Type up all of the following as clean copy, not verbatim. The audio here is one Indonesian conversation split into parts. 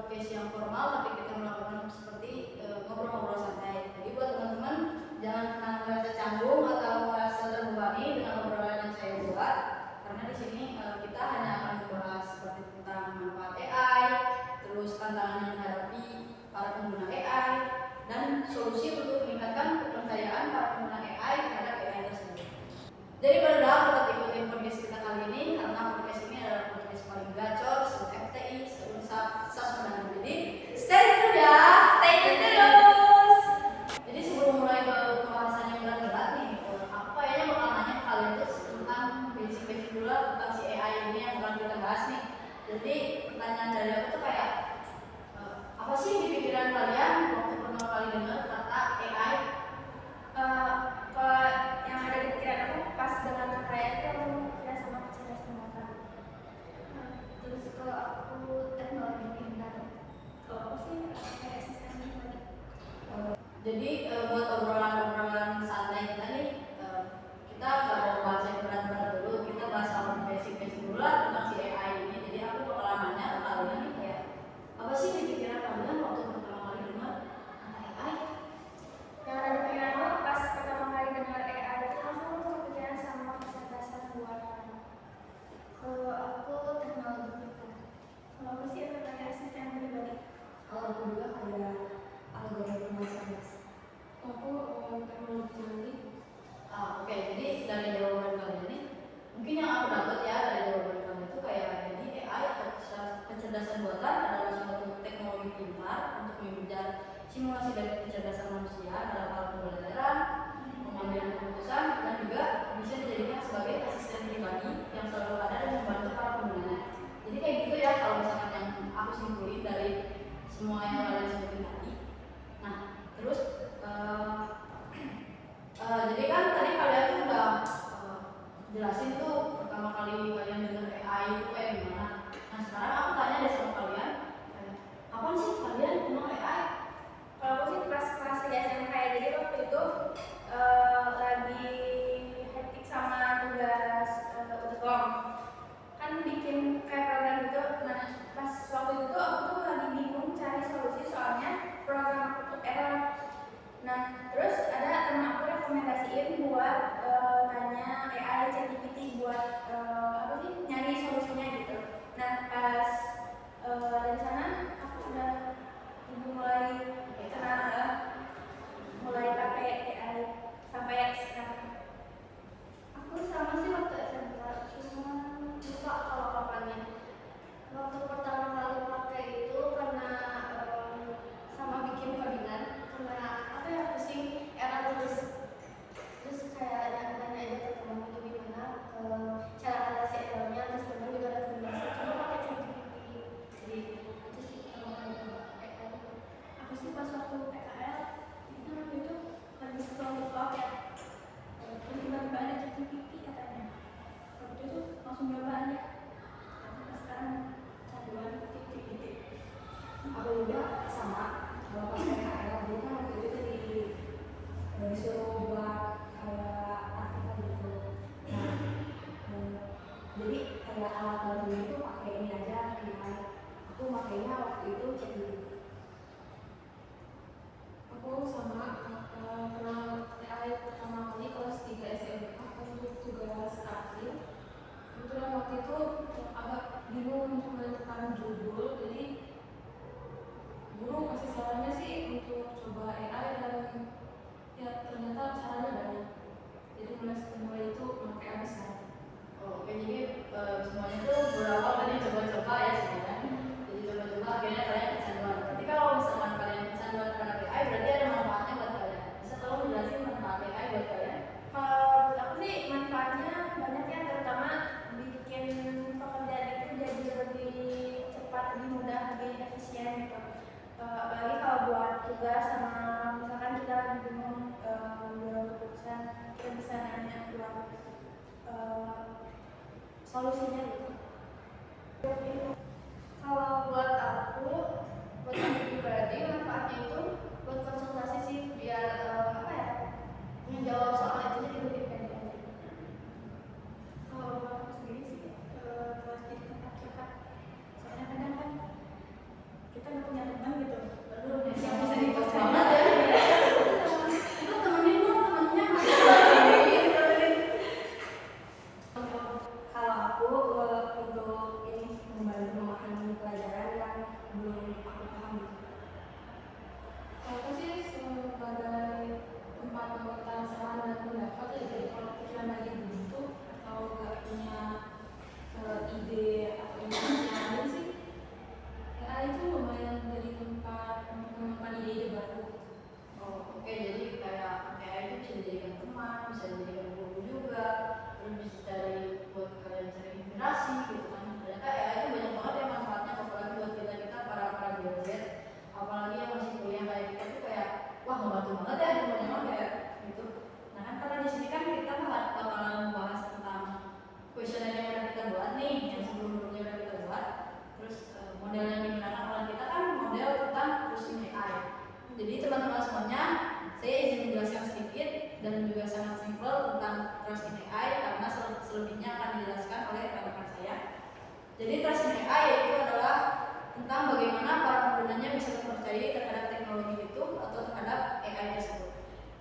podcast yang formal, tapi kita melakukan seperti ngobrol-ngobrol santai. Jadi buat teman-teman jangan merasa canggung atau merasa terbebani dengan obrolan yang saya buat, karena di sini kita hanya akan membahas seperti tentang manfaat AI, terus tantangan yang dihadapi para pengguna AI, dan solusi untuk meningkatkan kepercayaan para pengguna AI terhadap AI tersebut. Jadi berdoa tetap ikutin podcast kita kali ini, karena podcast ini adalah podcast paling gacor se-FTI, se-Unsur, se-Sumedang. Jadi stay tune ya, stay tune terus. Jadi sebelum mulai ke pembahasan yang berat-berat nih, aku kayaknya bakal nanya ke kalian tuh tentang basic-basic dulu lah tentang si AI ini yang bakal kita bahas nih. Jadi pertanyaan dari aku tuh kayak apa sih di pikiran kalian waktu pertama kali dengar kata AI? Kalau yang ada di pikiran aku pas dengan kata AI itu aku kira sama kecerdasan buatan. Terus kalau aku teknologi pintar. Kalau aku sih kayak sistem tadi. Jadi buat obrolan-obrolan santai kita nih, kita nggak mau bahas yang berat-berat dulu, kita bahas sama basic-basic dulu lah tentang si AI ini. Jadi aku bakalan nanya ke kalian nih kayak apa sih di pikiran kalian waktu pertama kali dengar kata AI? Yang ada di pikiran aku pas pertama kali dengar AI itu langsung kepikiran sama kecerdasan buatan. Kalau aku teknologi pintar. Kalau aku sih kayak asisten pribadi. Kalau aku juga kayak algoritma cerdas. Aku teknologi canggih. Oke, jadi dari jawaban kalian nih, mungkin yang aku dapat ya dari jawaban kalian itu kayak jadi AI atau kecerdasan buatan adalah suatu teknologi pintar untuk mengejar simulasi dari kecerdasan manusia dalam hal pembelajaran, pengambilan keputusan, dan juga bisa dijadikan sebagai asisten pribadi yang selalu ada dan membantu para penggunanya. Jadi kayak gitu ya kalau misalkan yang aku simpulin dari semua yang kalian sebutin tadi. Nah, terus jadi kan tadi kalian tuh udah jelasin tuh pertama kali kalian dengar AI itu kayak gimana. Nah sekarang aku tanya deh sama kalian, kapan sih kalian kenal AI? Kalau aku sih pas kelas 3 SMP, jadi waktu itu lagi hektik sama tugas UTKOM, kan bikin kayak program gitu. Nah pas waktu itu tuh aku tuh lagi bingung cari solusi soalnya program aku tuh error. Nah terus ada teman aku rekomendasiin buat tanya AI ChatGPT buat apa sih nyari solusinya gitu. Nah pas dari sana aku udah mulai kenal, mulai pakai AI sampai sekarang. Aku sama sih waktu SMK, cuma lupa kalau kapannya. Waktu pertama kali pakai itu karena sama bikin codingan, karena apa ya pusing error terus kayak nanya aja ke temen itu gimana cara atasi errornya, terus temen juga rekomendasi coba pakai ChatGPT. Jadi itu sih pertama kali pakai AI. Aku sih pas waktu PKL itu lagi scroll TikTok ya, terus tiba-tiba ada ChatGPT katanya. Waktu itu langsung nyoba aja. Sampai sekarang canduan ChatGPT. Aku juga sama. Kalau pas PKL dulu kan waktu itu disuruh buat kayak artikel gitu. Nah, jadi kayak alat baru itu pakai ini aja AI. Aku makainya waktu itu ChatGPT. Aku sama kenal AI pertama kali kelas 3 SMA untuk tugas akhir. Kebetulan waktu itu agak bingung untuk menentukan judul, jadi guru kasih sarannya sih untuk coba AI dan ya ternyata caranya banyak. Jadi mulai itu pakai AI sekarang. Oke, jadi semuanya tuh berawal dari coba-coba ya sebenarnya. Jadi coba-coba akhirnya kalian kecanduan. Berarti kalau misalkan kalian kecanduan terhadap AI, berarti ada manfaatnya buat kalian. Bisa tolong jelasin manfaat AI buat kalian? Kalau buat aku sih manfaatnya banyak ya, terutama bikin pekerjaan itu jadi lebih cepat, lebih mudah, lebih efisien gitu. Apalagi kalau buat tugas sama misalkan kita lagi bingung mengambil keputusan, kita bisa nanya buat solusinya gitu. Kalau buat aku pribadi manfaatnya itu buat konsultasi sih, biar apa ya, menjawab soal itu jadi lebih pendek. Kalau buat aku sendiri sih buat jadi tempat curhat, soalnya kadang kan kita teman-teman semuanya, saya izin menjelaskan sedikit dan juga sangat simpel tentang trust in AI karena selebihnya akan dijelaskan oleh rekan-rekan saya. Jadi trust in AI itu adalah tentang bagaimana para penggunanya bisa mempercayai terhadap teknologi itu atau terhadap AI tersebut.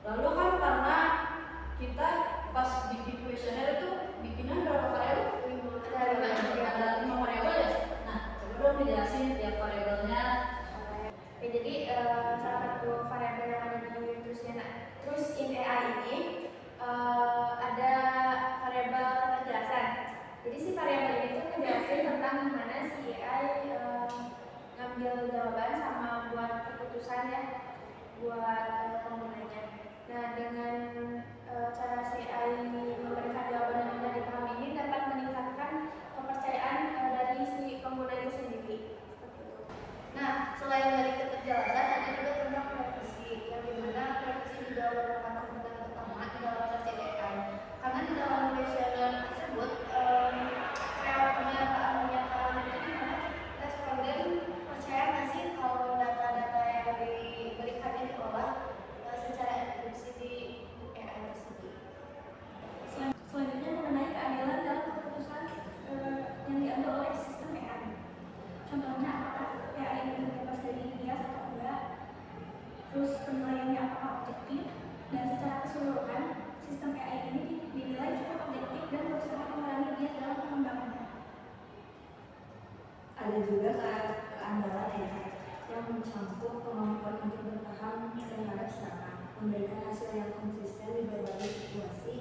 Lalu kan karena kita pas bikin kuesioner itu bikinnya berapa variabel? Ada 5 variabel ya. Nah, coba dong dijelasin tiap variabelnya. Oke, jadi salah satu variabel yang ada di Trust in AI ini ada variabel kejelasan. Jadi si variabel ini tuh ngejelasin tentang gimana si AI ngambil jawaban sama buat keputusan ya buat penggunanya. Nah, dengan cara si AI memberikan jawaban yang mudah dipahami ini dapat meningkatkan kepercayaan dari si pengguna itu sendiri. Nah, selain dari keterjelasan, ada juga tentang privasi, yang dimana privasi juga merupakan komponen utama di dalam trust in AI. Karena di dalam kuesioner tersebut, pernyataan itu dimana responden percaya nggak sih kalau data-data yang diberikan ini diolah secara enkripsi di AI tersebut. Selanjutnya mengenai keadilan dalam keputusan yang diambil oleh sistem AI. Contohnya apakah AI ini terbebas dari bias atau enggak, terus penilaiannya apakah objektif, dan secara keseluruhan sistem AI ini dinilai cukup objektif dan berusaha mengurangi bias dalam pengembangannya. Ada juga keandalan AI yang mencakup kemampuan untuk bertahan terhadap serangan, memberikan hasil yang konsisten di berbagai situasi,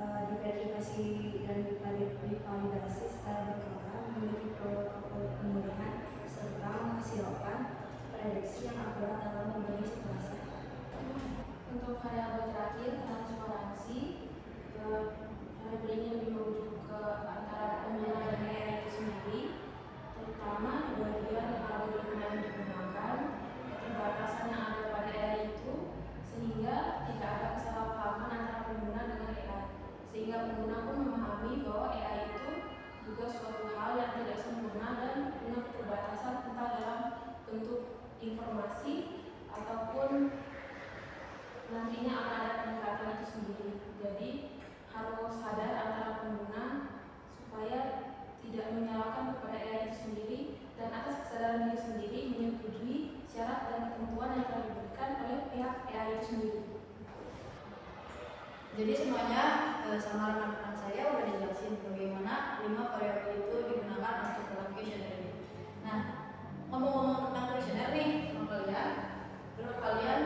diverifikasi dan divalidasi secara berkala, memiliki protokol pemulihan, serta menghasilkan prediksi yang akurat dalam berbagai situasi. Untuk variabel terakhir, transparansi, variabel ini lebih merujuk ke antara pengguna dan AI itu sendiri, terutama di bagian algoritma yang digunakan, keterbatasan yang ada pada AI itu, sehingga tidak ada kesalahpahaman antara pengguna dengan AI, sehingga pengguna pun memahami bahwa AI itu juga suatu hal yang tidak sempurna dan punya keterbatasan entah dalam bentuk informasi ataupun nantinya akan ada peningkatan itu sendiri. Jadi harus sadar antara pengguna supaya tidak menyalahkan kepada AI itu sendiri dan atas kesadaran diri sendiri menyetujui syarat dan ketentuan yang telah diberikan oleh pihak AI itu sendiri. Jadi semuanya sama rekan-rekan saya udah dijelasin bagaimana 5 variabel itu digunakan untuk dalam kuesioner ini. Nah, ngomong-ngomong tentang kuesioner nih sama kalian, menurut kalian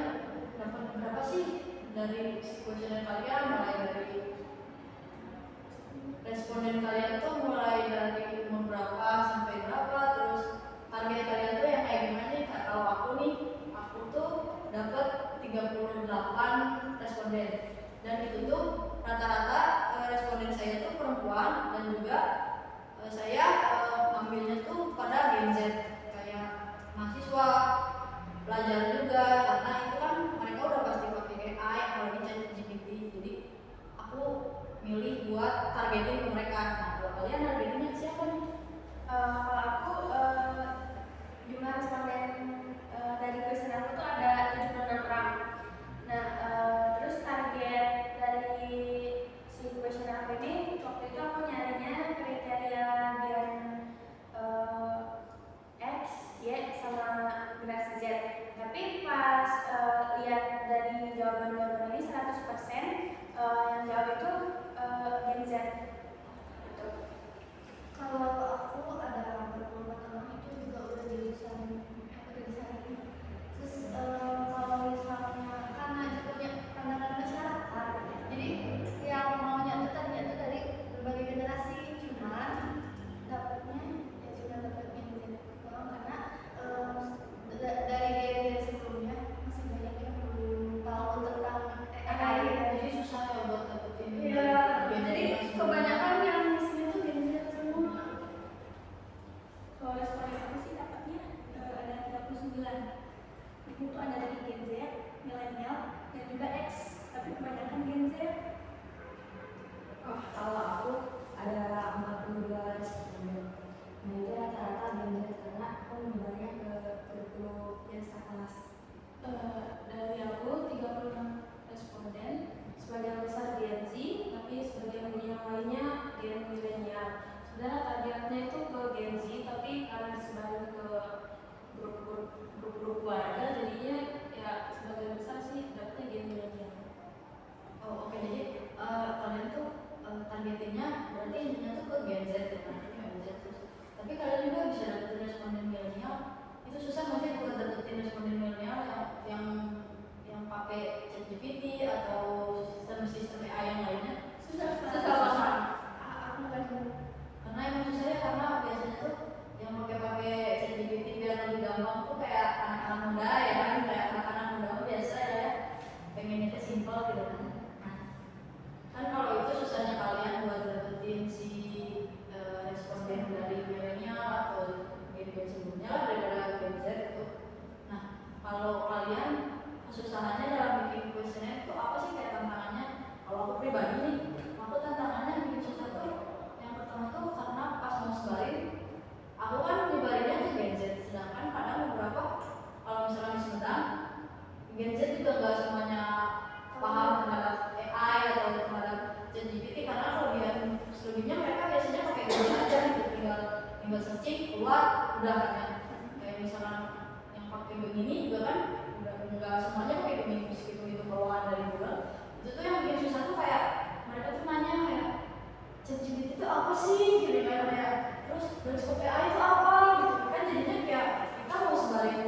dapat berapa sih dari kuesioner kalian, mulai dari responden kalian tuh mulai dari umur berapa sampai berapa, terus target kalian tuh yang kayak gimana sih? Kalau aku nih, aku tuh dapat 38 responden. Dan itu tuh rata-rata responden saya tuh perempuan dan juga saya ambilnya tuh pada Gen Z, kayak mahasiswa, pelajar juga, karena itu kan mereka udah pasti pakai AI apalagi ChatGPT. Jadi aku milih buat targeting ke mereka. Nah, kalau kalian targetingnya ke siapa nih? Kalau aku jumlah responden dari kuesioner aku tuh ada 76 orang. Nah, terus target dari si kuesioner aku ini waktu itu aku nyarinya kriteria Gen X, Y, sama generasi Z. Tapi pas lihat dari jawaban-jawaban ini 100% yang jawab itu Gen Z. Gitu. Kalau aku ada beberapa teman itu juga udah jurusan ini. Terus kalau misalnya karena itu punya pandangan masyarakat, jadi yang maunya itu tadinya itu dari berbagai generasi, cuman dapatnya ya cuma dapatnya doang karena dari gen sebelumnya masih banyak yang belum tahu tentang AI. Jadi susah ya buat dapetin. Iya, jadi kebanyakan yang di sini tuh Gen Z semua. Kalau responden aku sih dapatnya ada 39. Itu tuh ada dari Gen Z, milenial, dan juga X, tapi kebanyakan Gen Z. Kalau aku ada 42 responden. Nah itu rata-rata Gen Z karena aku menyebarnya ke grup yang sekelas. kayak misalkan yang pakai Gemini juga kan udah nggak semuanya pakai Gemini meskipun itu bawaan dari Google. Itu tuh yang bikin susah tuh kayak mereka tuh nanya kayak ChatGPT itu apa sih gitu kayak terus bioskop AI itu apa gitu kan, jadinya kayak kita mau sebarin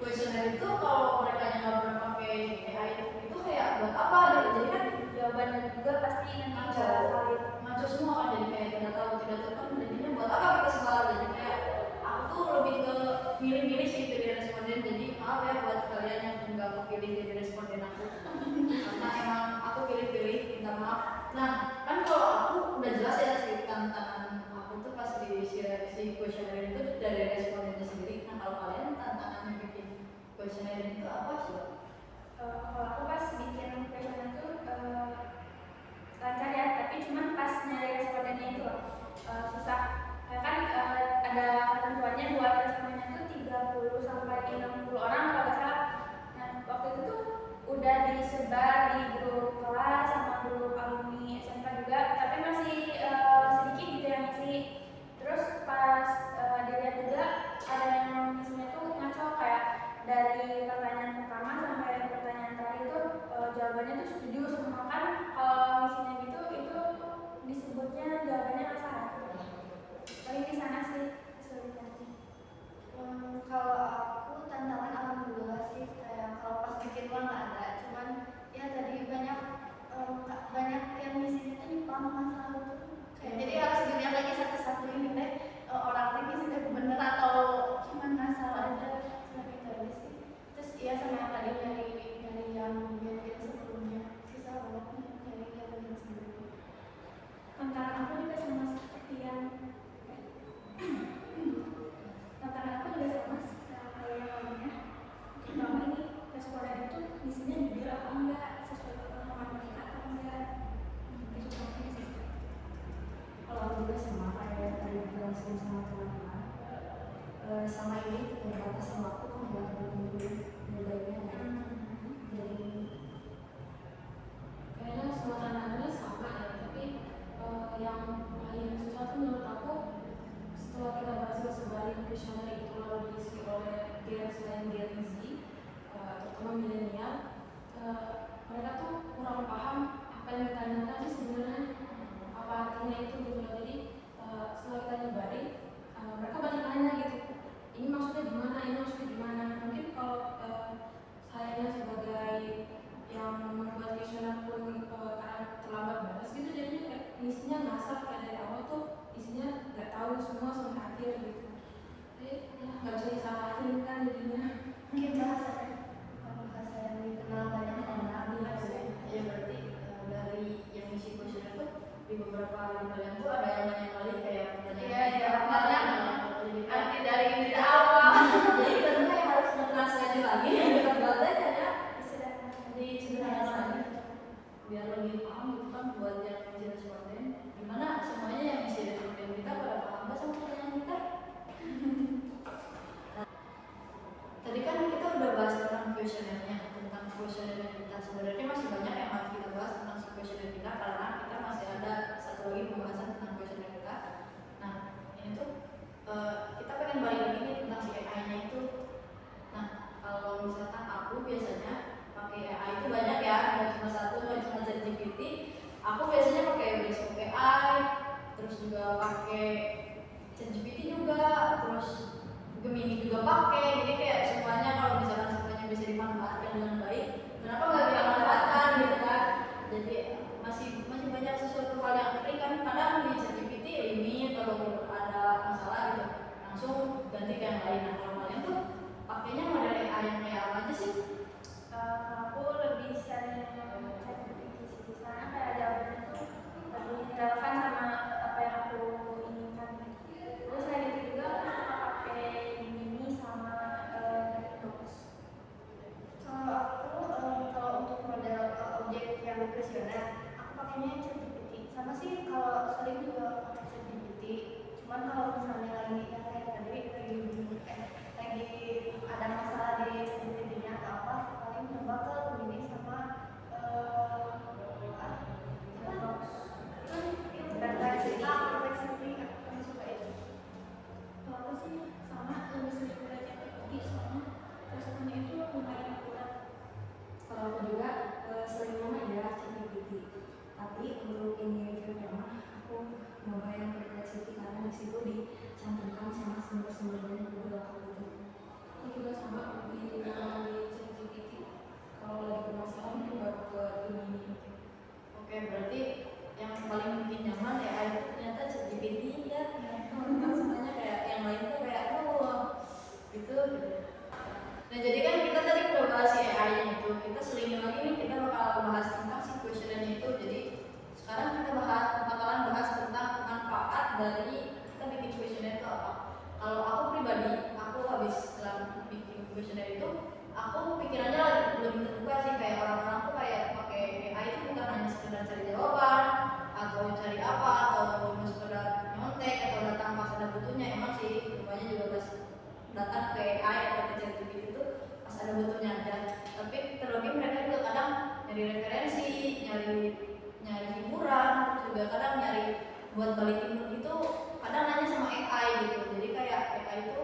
questionnaire itu kalau mereka yang nggak pernah pakai AI itu kayak buat apa gitu. Jadi kan Jawabannya juga pasti nanti ngaco nggak valid. ngaco semua kan, jadi kayak tidak tahu kan, jadinya buat apa kita sebar. Jadi kayak aku tuh lebih ke milih-milih sih pilih responden. Jadi maaf ya buat kalian yang nggak kepilih jadi responden aku karena emang aku pilih-pilih, minta maaf. Nah kan kalau aku udah jelas ya sih tantangan aku tuh pas di si questionnaire itu dari respondennya sendiri. Nah kalau kalian tantangannya bikin questionnaire itu apa sih? Kalau aku pas bikin questionnaire itu lancar ya, tapi cuman pas nyari respondennya itu susah. Kan ada ketentuannya buat respondennya itu 30 sampai 60 orang kalau nggak salah. Nah waktu itu tuh udah disebar di grup kelas sama grup alumni SMK juga, tapi masih sedikit gitu yang ngisi. Terus pas dilihat juga ada yang ngisinya tuh ngaco, kayak dari pertanyaan pertama sampai pertanyaan terakhir itu jawabannya tuh setuju semua. Kan kalau ngisinya gitu itu disebutnya jawabannya nggak salah. Paling di sana sih kesulitannya. Kalau aku tantangan alhamdulillah sih kayak kalau pas bikin mah nggak ada, cuman ya tadi banyak yang di sini tuh nyimpang masalah itu kayak jadi harus dilihat lagi satu-satu ini teh orang teh ngisi teh bener atau cuman ngasal aja, cuma itu aja sih. Terus ya sama yang tadi dari yang bikin sebelumnya susah banget nih dari yang bikin sebelumnya. Tantangan aku juga sama seperti yang tantangan aku juga sama kayak yang lainnya. Pertama ini responden itu isinya jujur apa enggak, sesuai pengalaman mereka atau enggak. Itu contohnya sih. Kalau aku juga sama kayak tadi dijelasin sama teman-teman, sama ini keterbatasan waktu kan buat bikin nilainya ya. Jadi Kayaknya semua tantangannya sama ya, tapi yang paling susah tuh menurut aku setelah kita berhasil sebarin questionnaire itu lalu diisi oleh Gen selain Gen Z, terutama milenial, mereka tuh kurang paham apa yang ditanyakan sih sebenarnya, apa artinya itu gitu loh. Jadi setelah kita nyebarin, mereka banyak nanya gitu, ini maksudnya gimana, ini maksudnya gimana. Mungkin kalau sayanya sebagai yang membuat questionnaire pun karena terlambat balas gitu, jadinya kayak isinya ngasal, kayak dari awal tuh isinya nggak tahu semua sampai akhir gitu. Jadi ya nggak bisa disalahin kan jadinya. Mungkin bahasa yang dikenal banyak orang Ya berarti dari yang isi questionnaire tuh di beberapa hari kalian tuh ada yang nanya kali kayak pertanyaan iya apa banyak jadi arti dari ini awal. jadi tentunya yang harus mentranslate lagi dengan bahasanya ya Disederhanakan. disederhanakan lagi biar lebih paham gitu kan buat yang isi responden. Gimana semuanya yang isi responden kita pada paham nggak sama pertanyaan kita? Tadi kan kita udah bahas tentang questionnaire-nya, tentang questionnaire kita. Sebenarnya masih banyak yang harus kita bahas tentang si questionnaire kita karena kita masih ada satu lagi pembahasan tentang questionnaire kita. Nah, ini tuh kita pengen balik lagi nih tentang si AI-nya itu. Nah, kalau misalkan aku biasanya pakai AI itu banyak ya, nggak cuma satu, nggak cuma ChatGPT. Aku biasanya pakai Bioskop AI, terus juga pakai ChatGPT juga, terus Gemini juga pakai. Jadi kayak semuanya kalau misalkan semuanya bisa dimanfaatkan dengan baik, kenapa nggak kita manfaatkan gitu kan? Jadi masih banyak sesuatu hal yang penting kan, kadang di ChatGPT limit atau ada masalah gitu langsung ganti ke yang lain. Nah kalau kalian tuh pakainya model AI yang kayak apa aja sih? Aku lebih sering ChatGPT sih, karena kayak jawabannya tuh lebih relevan sama apa yang aku inginkan. Terus selain itu juga aku suka pakai Nah jadi kan kita tadi udah bahas si AI nya itu, kita selingin lagi nih, kita bakal bahas tentang si questionnaire itu. Jadi sekarang kita bakalan bahas tentang manfaat dari kita bikin questionnaire itu apa. Kalau aku pribadi, aku habis setelah bikin questionnaire itu, aku pikirannya lebih terbuka sih, kayak orang-orang tuh kayak pakai AI itu bukan hanya sekedar cari jawaban atau cari apa atau cuma sekedar nyontek atau datang pas ada butuhnya. Emang sih semuanya juga pas datang ke AI atau ke ChatGPT itu pas ada butuhnya aja. Tapi terlebih mereka juga kadang nyari referensi, nyari hiburan, terus juga kadang nyari buat balikin mood itu kadang nanya sama AI gitu. Jadi kayak AI itu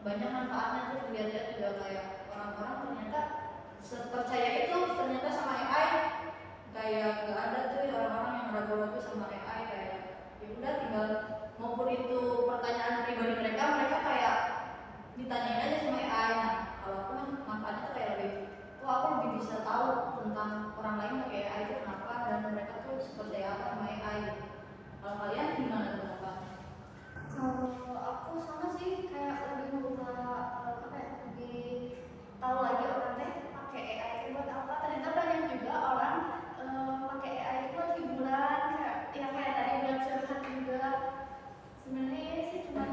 banyak manfaatnya tuh, lihat-lihat juga kayak orang-orang ternyata sepercaya itu ternyata sama AI, kayak gak ada tuh orang-orang yang ragu-ragu sama AI, kayak ya udah tinggal maupun itu pertanyaan pribadi mereka kayak ditanyain aja sama AI. Nah kalau aku kan manfaatnya tuh kayak lebih, aku lebih bisa tahu tentang orang lain pakai AI itu kenapa dan mereka tuh seperti apa sama AI. Kalau kalian gimana pendapat? Kalau aku sama sih, kayak lebih membuka apa ya, lebih tahu lagi orang teh pakai AI itu buat apa. Ternyata banyak juga orang pakai AI itu buat hiburan, kayak tadi buat curhat juga. Sebenarnya sih cuma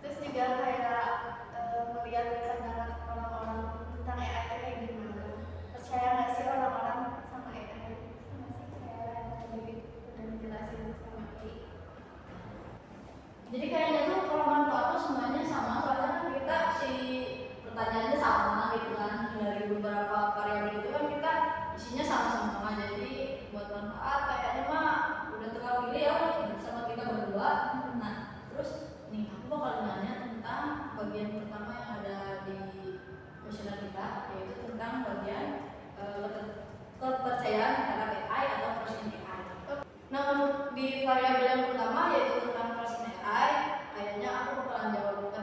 terus juga kayak melihat pandangan orang-orang tentang AI itu kayak gimana. Percaya nggak sih orang-orang sama AI? Sama sih kayak tadi udah dijelasin sama AI. Jadi kayaknya tuh kalau manfaat tuh semuanya sama, soalnya kan kita si pertanyaannya sama gitu kan, dari beberapa variabel itu kan kita isinya sama-sama. Jadi buat manfaat kayaknya mah udah terlalu ya sama kita berdua. Nah terus nih aku bakal nanya tentang bagian pertama yang ada di questionnaire kita, yaitu tentang bagian kepercayaan terhadap AI atau trust in AI. Nah untuk di variabel yang pertama yaitu tentang trust in AI, kayaknya aku bakalan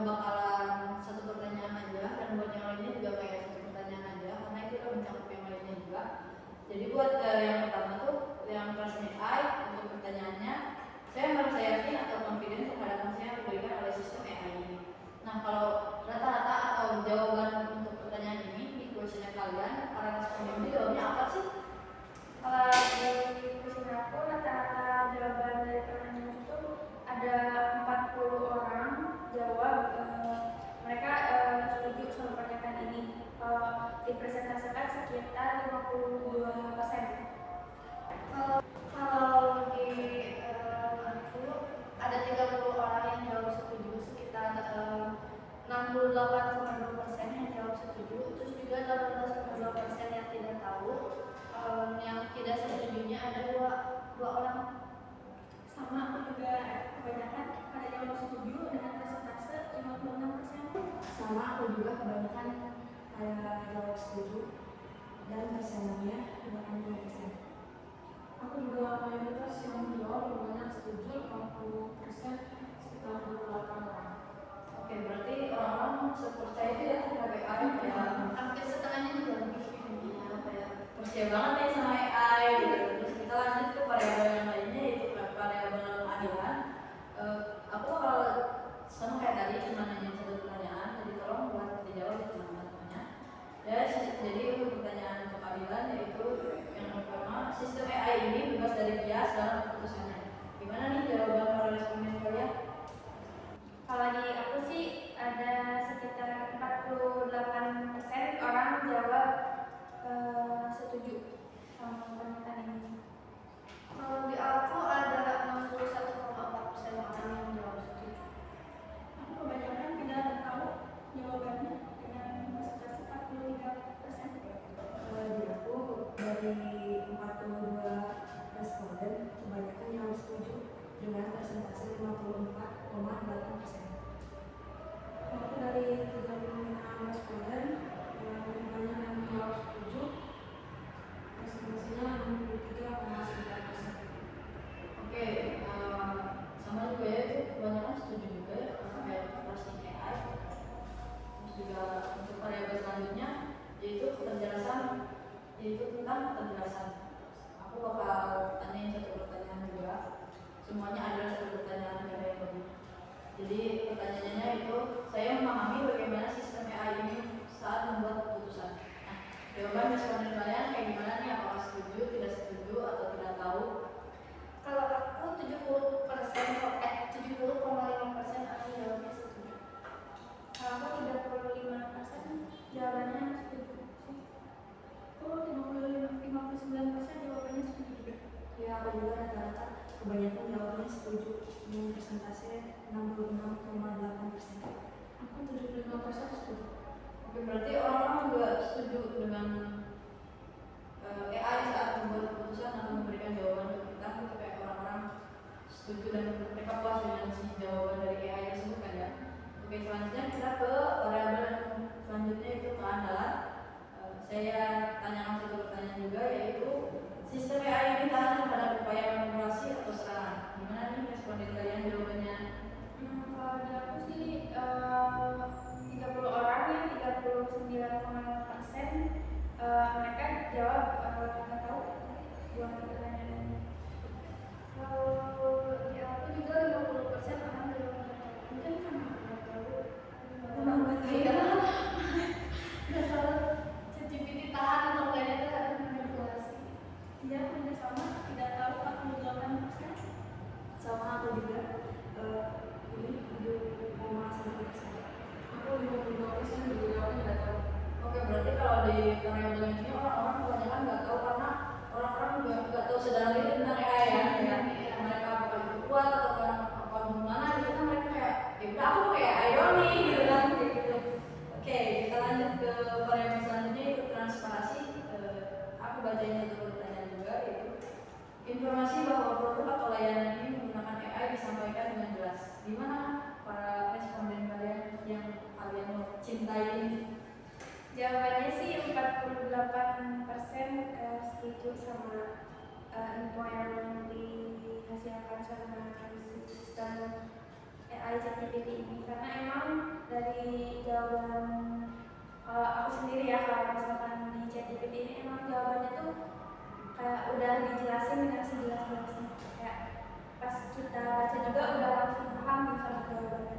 bakalan satu pertanyaan aja, dan buat yang lainnya juga kayak satu pertanyaan aja karena itu udah mencakup yang lainnya juga. Jadi buat yang pertama tuh yang trust in AI, untuk pertanyaannya, saya merasa yakin atau confident terhadap hasil yang diberikan oleh sistem AI ini. Nah kalau rata-rata atau jawaban untuk pertanyaan ini di questionnaire kalian, para responden itu jawabnya apa sih? Kalau di kuesioner aku rata-rata jawaban dari pertanyaan itu ada 40 orang jawab mereka setuju sama pernyataan ini. Kalau dipresentasikan sekitar 52%. Kalau di aku ada 30 orang yang jawab setuju, sekitar 68,2% yang jawab setuju, terus juga 18,2% yang tidak tahu. Yang tidak setujunya ada dua orang. Sama aku juga kebanyakan pada jawab setuju dengan persentase 56%. Sama aku juga kebanyakan jawab setuju dan persenannya 80%. Aku juga mayoritas yang menjawab banyak setuju, 50%, sekitar 28 orang. Oke, berarti orang-orang sepercaya itu ya terhadap AI ya. Hampir setengahnya juga lebih. Ya, kayak percaya banget nih sama AI gitu. Terus kita lanjut ke variabel yang lainnya, yaitu variabel adilan. Aku bakal sama kayak tadi cuma nanya satu pertanyaan, jadi tolong buat dijawab teman-temannya. Ya, jadi untuk pertanyaan keadilan yaitu yang pertama, sistem AI ini bebas dari bias dalam keputusannya. Gimana nih jawaban para responden kalian? Kalau di aku sih ada sekitar 48% orang jawab setuju sama pernyataan ini. Kalau di aku ada 61,4% orang yang jawab setuju. Aku kebanyakan tidak tahu jawabannya dengan persentase 43%. Di aku dari 42 responden kebanyakan yang setuju dengan persentase 54,8%. Aku dari 36 responden yang banyak yang menjawab setuju, presentasinya 63,9%. Oke, sama juga ya, itu kebanyakan setuju juga ya kayak trust in AI. Terus juga untuk variabel selanjutnya yaitu keterjelasan, yaitu tentang keterjelasan. Aku bakal tanyain satu pertanyaan juga, semuanya adalah satu pertanyaan dari yang lebih. Jadi pertanyaannya itu, saya memahami bagaimana sistem AI ini saat keputusan. Nah, jawaban responden kalian kayak gimana nih? Apakah setuju, tidak setuju, atau tidak tahu? Kalau aku 70,5% aku jawabnya setuju. Kalau aku 35% jawabannya setuju sih. Oh, 59% jawabannya setuju juga. Ya, aku juga rata-rata kebanyakan jawabannya setuju dengan persentase 66,8%. Aku 75% setuju. Oke, berarti orang-orang juga setuju dengan AI saat membuat keputusan atau memberikan jawaban ke kita, gitu kayak orang-orang setuju dan mereka puas dengan si jawaban dari AI tersebut kan ya. Oke, selanjutnya kita ke variabel yang selanjutnya itu keandalan. Saya tanyakan satu pertanyaan juga, yaitu sistem AI ini tahan terhadap upaya manipulasi atau serangan. Gimana nih responden kalian jawabannya? Kalau dari aku sih 30 orang ya 39,5% mereka jawab nggak tahu buat pertanyaan ini. Kalau di aku juga 50% orang jawab nggak tahu. Mungkin sama nggak tahu. Iya. Nggak tahu ChatGPT tahan atau enggaknya terhadap manipulasi. Iya, hampir sama, tidak tahu 48%. Sama aku juga ini 7,1%. Aku 52% juga jawabnya nggak tahu. Oke, berarti kalau di variabel ini orang-orang kebanyakan nggak tahu karena orang-orang juga nggak tahu sedalam ini tentang AI ya. Mereka apakah itu kuat atau apa gimana gitu kan, mereka kayak ya udah aku kayak ironi gitu kan, kayak gitu. Oke, kita lanjut ke variabel selanjutnya, itu transparansi. Aku bacain satu pertanyaan juga, yaitu informasi bahwa produk atau layanan ini menggunakan AI disampaikan dengan jelas. Gimana para responden kalian yang kalian cintai ini? Jawabannya sih 48% setuju sama info yang dihasilkan sama sistem AI ChatGPT ini, karena emang dari jawaban aku sendiri ya, kalau misalkan di ChatGPT ini emang jawabannya tuh kayak udah dijelasin dengan sejelas-jelasnya, kayak pas kita baca juga udah langsung paham nih sama jawabannya.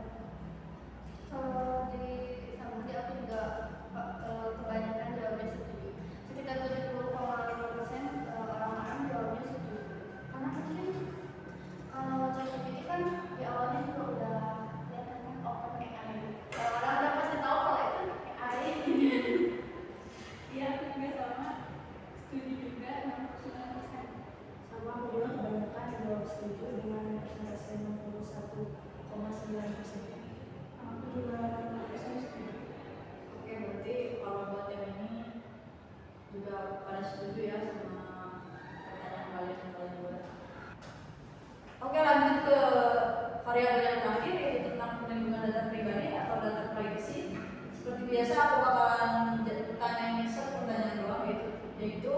Kalau di Samudi aku juga kebanyakan jawabnya setuju. Sekitar 70,5% orang-orang jawabnya setuju. Karena mungkin kalau ChatGPT kan di awalnya juga udah kelihatan kan open AI. Orang udah pasti tahu kalau itu AI. Iya, aku juga sama, setuju juga 69%. Sama aku juga kebanyakan jawab setuju dengan persentase 61,9%. Aku juga 8% setuju. Oke, berarti kalau buat yang ini juga pada setuju ya sama pertanyaan kalian yang kalian buat. Oke, lanjut ke variabel yang terakhir, yaitu tentang perlindungan data pribadi atau data privacy. Seperti biasa aku bakalan tanyain satu pertanyaan doang, yaitu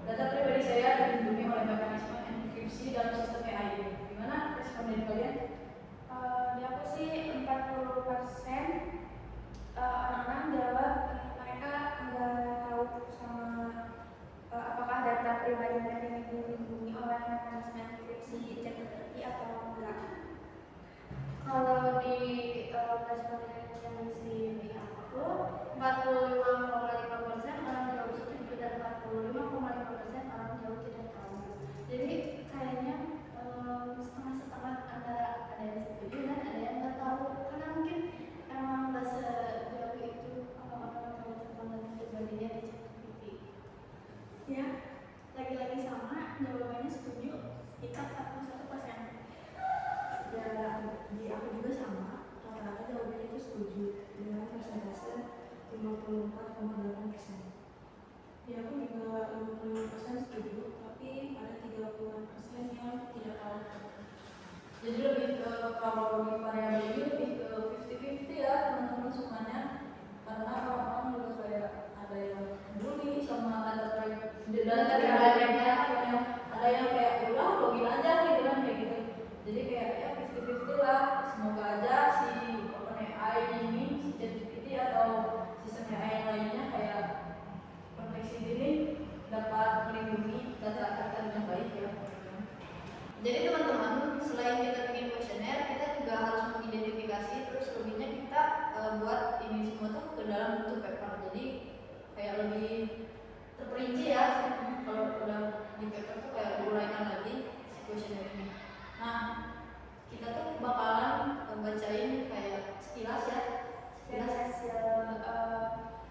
data pribadi saya dilindungi oleh mekanisme enkripsi dalam sistem AI ini. Gimana responden kalian? Di aku sih 40% orang-orang jawab mereka nggak tahu sama apakah data pribadi mereka ini dilindungi oleh mekanisme enkripsi ChatGPT atau enggak. Kalau di responden yang di aku 45,5% orang jawab setuju dan 45,5% orang jawab tidak tahu. Jadi kayaknya setengah-setengah antara ada yang setuju dan ada yang nggak tahu. Karena mungkin emang nggak sejauh itu orang-orang tahu tentang data pribadinya di ChatGPT. Ya, lagi-lagi sama, jawabannya setuju sekitar 41%. Ya, di aku juga sama, rata-rata jawabannya itu setuju dengan persentase 54,8%. Ya, aku juga 55% setuju, tapi ada 30% yang tidak tahu. Jadi lebih ke kalau di variabel ini lebih ke 50-50 ya teman-teman semuanya, karena orang-orang juga kayak ada yang peduli sama data pribadinya, ada yang kayak udah login aja gitu kan, kayak gitu. Jadi kayak ya 50-50 lah. Semoga aja si OpenAI ini, si ChatGPT atau sistem AI yang lainnya kayak proteksi diri dapat melindungi data kita dengan baik ya. Jadi teman-teman, selain kita bikin kuesioner, kita juga harus mengidentifikasi, terus lebihnya kita buat ini semua tuh ke dalam bentuk paper. Jadi kayak lebih terperinci ya. Kalau udah di paper tuh kayak diuraikan lagi si kuesioner ini. Nah, kita tuh bakalan bacain kayak sekilas ya, Dan sekilas. hasil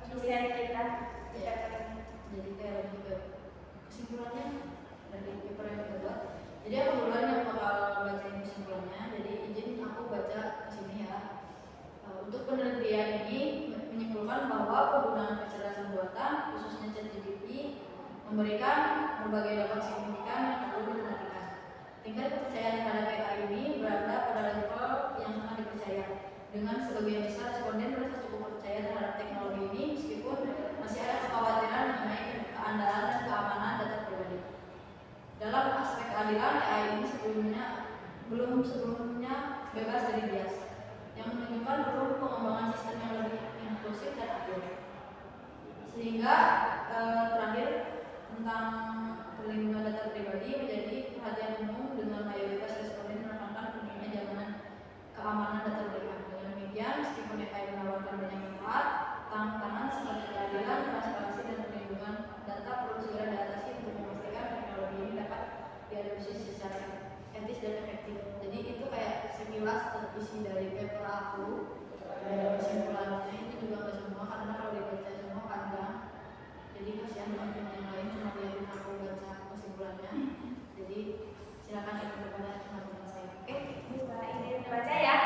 penelitian kita di Iya. paper ini. Jadi kayak lebih ke kesimpulannya dari paper yang kita buat. Jadi aku duluan yang bakal bacain kesimpulannya. Jadi izin aku baca ke sini ya. Untuk penelitian ini menyimpulkan bahwa penggunaan kecerdasan buatan khususnya ChatGPT memberikan berbagai dampak signifikan yang perlu diperhatikan. Tingkat kepercayaan terhadap AI ini berada pada level yang sangat dipercaya. Dengan sebagian besar responden merasa cukup percaya terhadap teknologi ini meskipun masih ada kekhawatiran mengenai keandalan dan keamanan data pribadi. Dalam aspek keadilan, AI ini belum sebelumnya bebas dari bias, yang menunjukkan perlu pengembangan sistem yang lebih inklusif dan adil. Sehingga terakhir tentang perlindungan data pribadi menjadi perhatian umum dengan mayoritas responden menekankan pentingnya jaminan keamanan data mereka. Dengan demikian, meskipun AI menawarkan banyak manfaat, tantangan seperti keadilan, transparansi, dan perlindungan data perlu segera diatasi untuk memastikan teknologi ini dapat diadopsi secara etis dan efektif. Jadi itu kayak sekilas terisi dari paper aku. Kesimpulannya itu juga nggak semua karena kalau dibaca semua panjang. Jadi kasihan teman-teman yang lain cuma lihat aku baca kesimpulannya. Jadi silakan ikut kepada teman-teman saya. Oke? Bisa izin baca ya.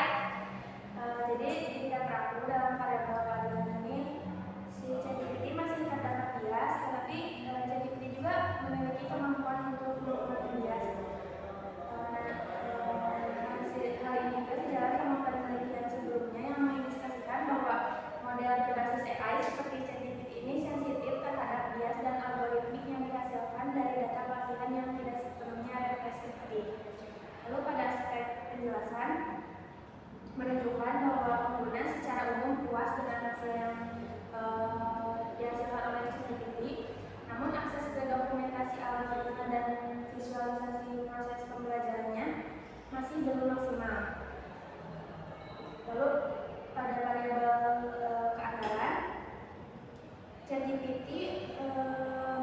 Jadi di paper aku dalam variabel keadilan ini si ChatGPT masih terdapat bias, tetapi ChatGPT juga memiliki kemampuan untuk mengurangi bias. Hal ini juga sejalan sama penelitian sebelumnya yang mengindikasikan bahwa model berbasis AI seperti ChatGPT ini sensitif terhadap bias dan algoritmik yang dihasilkan dari data pelatihan yang tidak sepenuhnya representatif. Lalu pada aspek penjelasan menunjukkan bahwa pengguna secara umum puas dengan hasil yang dihasilkan oleh ChatGPT, namun akses ke dokumentasi algoritma dan visualisasi proses pembelajarannya masih belum maksimal. Lalu pada variabel keandalan, ChatGPT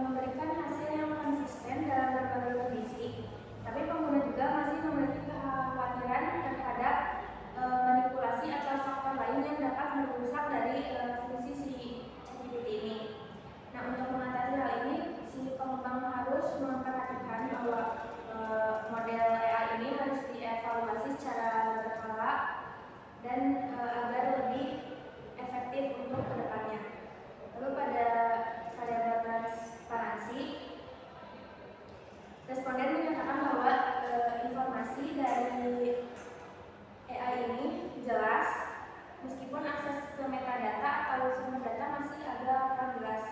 memberikan hasil yang konsisten dalam berbagai kondisi, tapi pengguna juga masih memiliki kekhawatiran terhadap manipulasi atau faktor lain yang dapat merusak dari fungsi si ChatGPT ini. Nah, untuk mengatasi hal ini, si pengembang harus memperhatikan bahwa model AI ini harus dievaluasi secara berkala dan agar lebih efektif untuk kedepannya. Lalu pada variabel transparansi, responden menyatakan bahwa informasi dari AI ini jelas, meskipun akses ke metadata atau sumber data masih agak kurang jelas.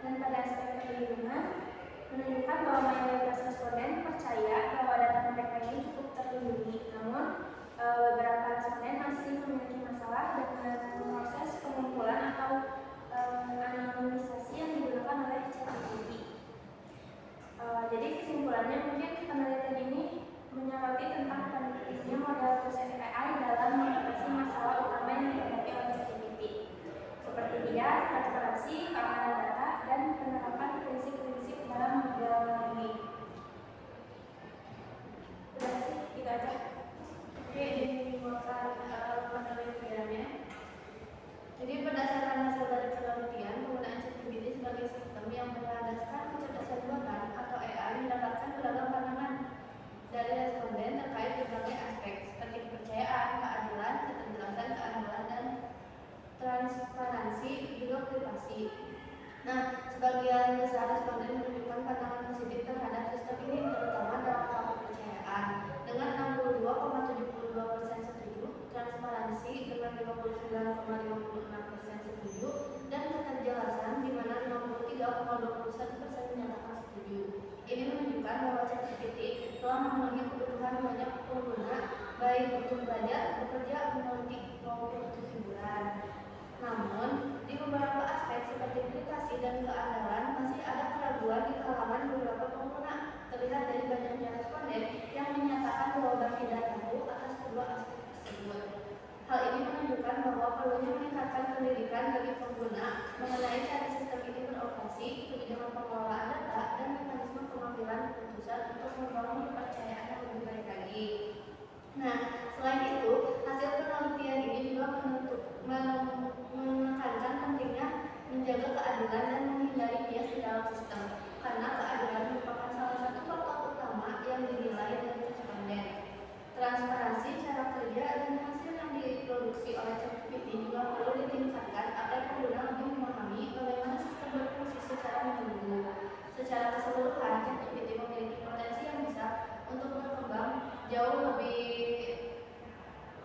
Dan pada aspek perlindungan, menunjukkan bahwa mayoritas responden percaya bahwa data mereka ini cukup terlindungi. Namun, beberapa responden masih memiliki masalah dengan proses pengumpulan atau anonimisasi yang digunakan oleh ChatGPT. Jadi kesimpulannya mungkin penelitian ini menyoroti tentang pentingnya model proses AI dalam mengatasi masalah utama yang dihadapi oleh ChatGPT, seperti bias, transparansi, keamanan data, dan penerapan prinsip-prinsip dalam model ini. Udah sih, gitu aja. Oke, dimulai penelitiannya. Jadi berdasarkan hasil dari penelitian, penggunaan ChatGPT sebagai sistem yang berlandaskan kecerdasan buatan atau AI mendapatkan beragam pandangan dari responden terkait berbagai aspek seperti kepercayaan, keadilan, keterjelasan, keandalan, dan transparansi, juga privasi. Nah, sebagian besar responden menunjukkan pandangan positif terhadap sistem ini, terutama dalam hal kepercayaan dengan 62,72% setuju, transparansi dengan 59,56% setuju, dan keterjelasan di mana 53,21% menyatakan setuju. Ini menunjukkan bahwa ChatGPT telah memenuhi kebutuhan banyak pengguna, baik untuk belajar, bekerja, meneliti, maupun untuk hiburan. Namun, di beberapa aspek seperti privasi dan keandalan masih ada keraguan di kalangan beberapa pengguna. Terlihat dari banyaknya responden yang menyatakan bahwa tidak tahu atas kedua aspek tersebut. Hal ini menunjukkan bahwa perlunya meningkatkan pendidikan bagi pengguna mengenai cara informasi, kebijakan pengelolaan data, dan mekanisme pengambilan keputusan untuk membangun kepercayaan yang lebih baik lagi. Nah, selain itu, hasil penelitian ini juga menekankan pentingnya menjaga keadilan dan menghindari bias di dalam sistem, karena keadilan merupakan salah satu faktor utama yang dinilai dari responden. Transparansi cara kerja dan hasil yang diproduksi oleh ChatGPT juga perlu ditingkatkan agar pengguna lebih memahami bagaimana sistem berfungsi secara menyeluruh. Secara keseluruhan, ChatGPT memiliki potensi yang besar untuk berkembang jauh lebih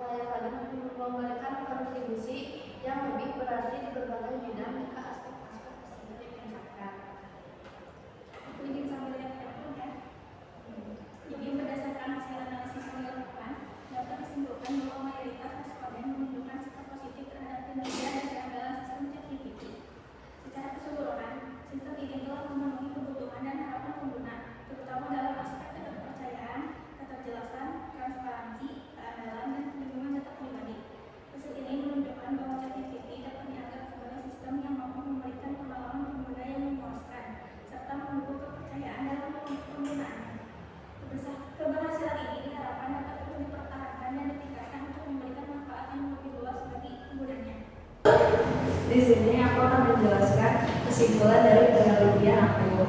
layak lagi memberikan kontribusi yang lebih berarti di berbagai bidang jika aspek-aspek tersebut ditingkatkan. Aku ingin sambil lihat pun ya. Jadi berdasarkan hasil analisis yang dilakukan, dapat disimpulkan bahwa mayoritas responden menunjukkan sikap positif terhadap kinerja dan keandalan sistem ChatGPT. Secara keseluruhan, sistem ini telah memenuhi kebutuhan dan harapan pengguna, terutama dalam aspek keterpercayaan, keterjelasan, transparansi, keandalan, dan perlindungan data pribadi. Hasil ini menunjukkan bahwa ChatGPT dapat dianggap sebagai sistem yang mampu memberikan pengalaman pengguna yang memuaskan, serta mendukung kepercayaan dalam penggunaannya. Keberhasilan ini diharapkan dapat terus dipertahankan dan ditingkatkan untuk memberikan manfaat yang lebih luas bagi penggunanya. Di sini aku akan menjelaskan kesimpulan dari penelitian aku.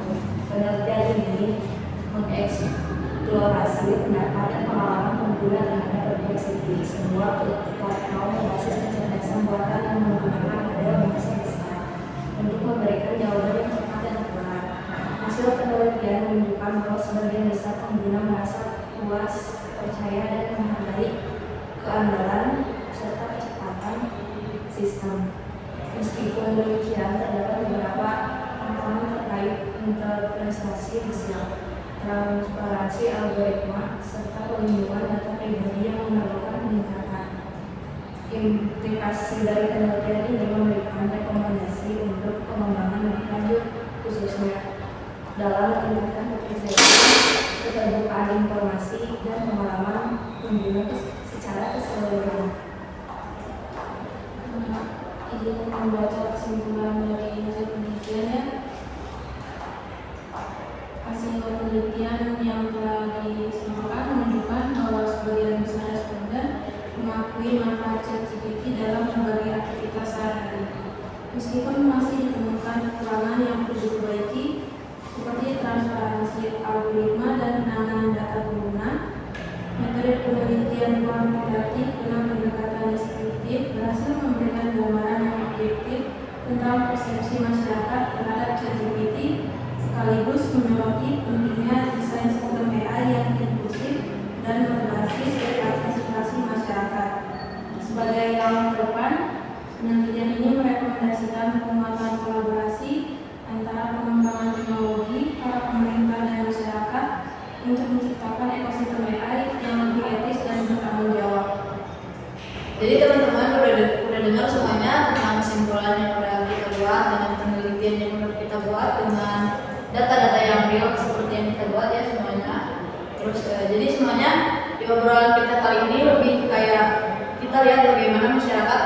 Penelitian ini mengeksplorasi pendapat dan pengalaman pengguna terhadap Perplexity, sebuah platform berbasis kecerdasan buatan yang menggunakan model bahasa besar untuk memberikan jawaban yang cepat dan akurat. Hasil penelitian menunjukkan bahwa sebagian besar pengguna merasa puas, percaya, dan menghargai keandalan serta kecepatan sistem. Meskipun demikian, terdapat beberapa tantangan terkait interpretasi hasil, transparansi algoritma, serta perlindungan data pribadi yang memerlukan peningkatan. Implikasi dari penelitian ini memberikan rekomendasi untuk pengembangan lebih lanjut, khususnya dalam meningkatkan kepercayaan, keterbukaan informasi, dan pengalaman pengguna secara keseluruhan. Izin membaca kesimpulan dari hasil penelitiannya. Hasil penelitian yang telah disimpulkan menunjukkan bahwa sebagian besar responden mengakui manfaat ChatGPT dalam berbagai aktivitas sehari-hari. Meskipun masih ditemukan kekurangan yang perlu diperbaiki, seperti transparansi algoritma dan penanganan data pengguna, metode penelitian kuantitatif dengan pendekatan deskriptif berhasil memberikan gambaran yang objektif tentang persepsi masyarakat terhadap ChatGPT, sekaligus menyoroti pentingnya desain sistem AI yang inklusif dan berbasis partisipasi masyarakat. Sebagai langkah ke depan, penelitian ini merekomendasikan penguatan kolaborasi antara pengembangan teknologi, para pemerintah, dan masyarakat untuk menciptakan ekosistem AI yang lebih etis dan bertanggung jawab. Jadi teman-teman udah dengar semuanya tentang kesimpulan yang udah kita buat dengan penelitian yang udah kita buat dengan data-data yang real seperti yang kita buat ya semuanya. Terus jadi semuanya di obrolan kita kali ini lebih kayak kita lihat bagaimana masyarakat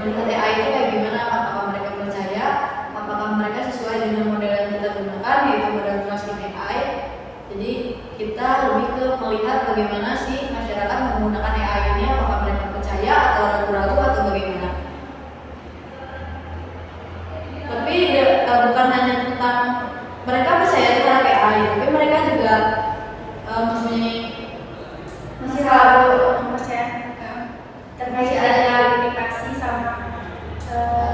melihat AI itu kayak gimana, apakah mereka percaya, apakah mereka sesuai dengan model yang kita gunakan yaitu model trusting AI. Jadi kita lebih ke melihat bagaimana sih masyarakat menggunakan AI ini, apakah mereka percaya atau ragu-ragu atau bagaimana. Tapi bukan hanya tentang mereka percaya terhadap AI, tapi mereka juga mempunyai Masih ragu kepercayaan terkait ada aplikasi sama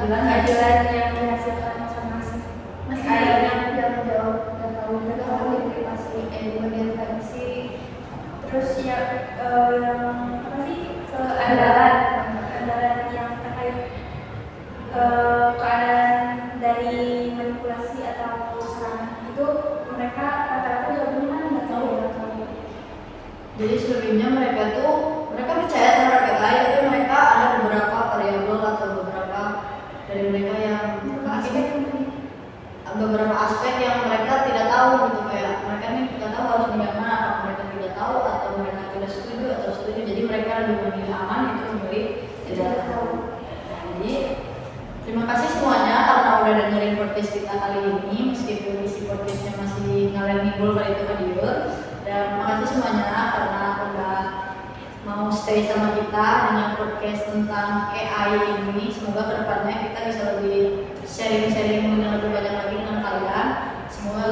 keadilan yang dihasilkan masing-masing. Masih banyak yang jauh dan tahu mereka implikasi di bagian privacy. Terus ya apa sih keandalan yang terkait keadaan dari manipulasi atau serangan itu mereka rata-rata gabungan nggak tahu. Jadi selebihnya mereka percaya terhadap AI, tapi mereka ada beberapa variabel atau beberapa dari mereka yang beberapa aspek yang mereka tidak tahu gitu, kayak mereka nih tidak tahu harus memilih mana, atau mereka tidak tahu atau mereka tidak setuju atau setuju, jadi mereka lebih memilih aman itu memilih tidak tahu. Jadi terima kasih semuanya karena udah dengerin podcast kita kali ini. Ninggul kali itu hadir. Dan makasih semuanya karena udah mau stay sama kita dengan podcast tentang AI ini. Semoga kedepannya kita bisa lebih sharing-sharing dengan lebih banyak lagi dengan kalian. Semoga